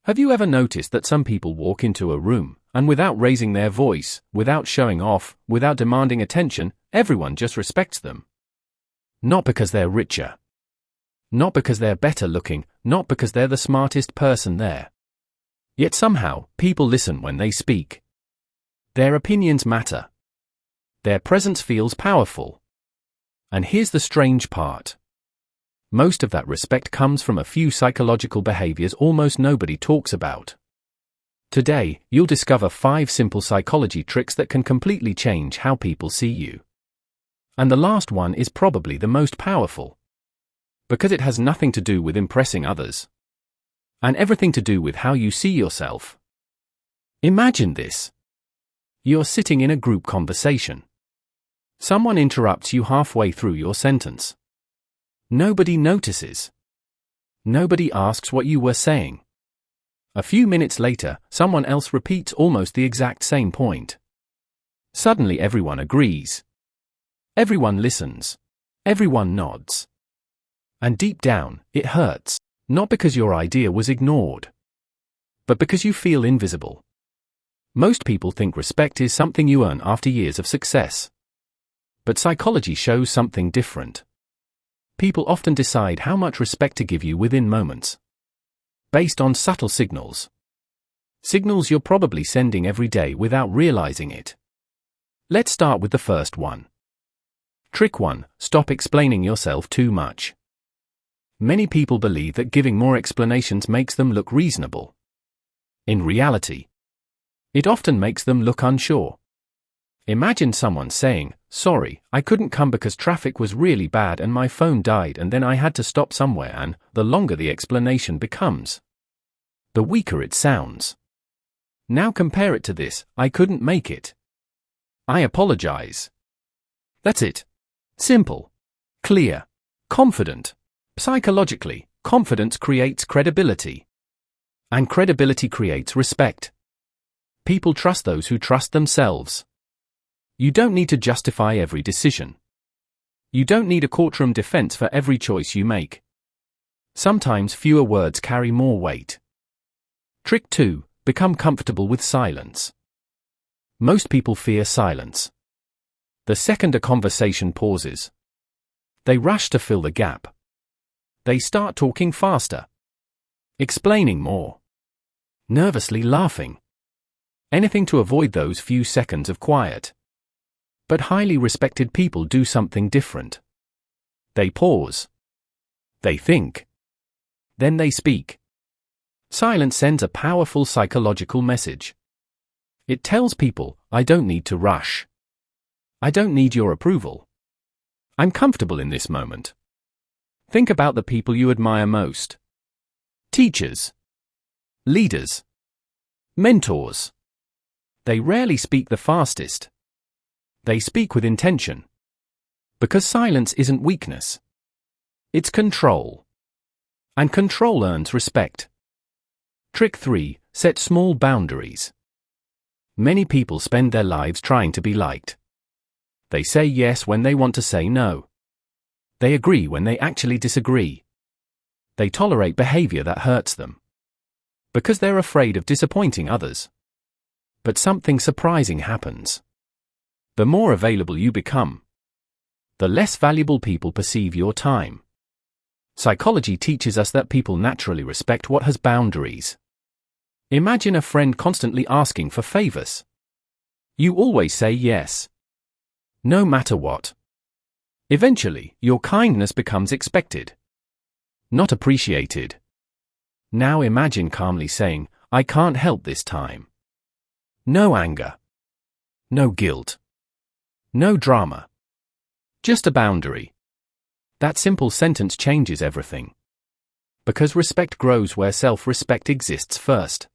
Have you ever noticed that some people walk into a room, and without raising their voice, without showing off, without demanding attention, everyone just respects them? Not because they're richer. Not because they're better looking, not because they're the smartest person there. Yet somehow, people listen when they speak. Their opinions matter. Their presence feels powerful. And here's the strange part. Most of that respect comes from a few psychological behaviors almost nobody talks about. Today, you'll discover 5 simple psychology tricks that can completely change how people see you. And the last one is probably the most powerful. Because it has nothing to do with impressing others. And everything to do with how you see yourself. Imagine this. You're sitting in a group conversation. Someone interrupts you halfway through your sentence. Nobody notices. Nobody asks what you were saying. A few minutes later, someone else repeats almost the exact same point. Suddenly everyone agrees. Everyone listens. Everyone nods. And deep down, it hurts, not because your idea was ignored, but because you feel invisible. Most people think respect is something you earn after years of success. But psychology shows something different. People often decide how much respect to give you within moments. Based on subtle signals. Signals you're probably sending every day without realizing it. Let's start with the first one. Trick 1. Stop explaining yourself too much. Many people believe that giving more explanations makes them look reasonable. In reality, it often makes them look unsure. Imagine someone saying, "Sorry, I couldn't come because traffic was really bad and my phone died and then I had to stop somewhere," and the longer the explanation becomes, the weaker it sounds. Now compare it to this: "I couldn't make it. I apologize." That's it. Simple. Clear. Confident. Psychologically, confidence creates credibility. And credibility creates respect. People trust those who trust themselves. You don't need to justify every decision. You don't need a courtroom defense for every choice you make. Sometimes fewer words carry more weight. Trick 2. Become comfortable with silence. Most people fear silence. The second a conversation pauses, they rush to fill the gap. They start talking faster, explaining more, nervously laughing. Anything to avoid those few seconds of quiet. But highly respected people do something different. They pause. They think. Then they speak. Silence sends a powerful psychological message. It tells people, "I don't need to rush. I don't need your approval. I'm comfortable in this moment." Think about the people you admire most. Teachers. Leaders. Mentors. They rarely speak the fastest. They speak with intention. Because silence isn't weakness. It's control. And control earns respect. Trick 3. Set small boundaries. Many people spend their lives trying to be liked. They say yes when they want to say no. They agree when they actually disagree. They tolerate behavior that hurts them. Because they're afraid of disappointing others. But something surprising happens. The more available you become, the less valuable people perceive your time. Psychology teaches us that people naturally respect what has boundaries. Imagine a friend constantly asking for favors. You always say yes. No matter what. Eventually, your kindness becomes expected, not appreciated. Now imagine calmly saying, "I can't help this time." No anger. No guilt. No drama. Just a boundary. That simple sentence changes everything. Because respect grows where self-respect exists first.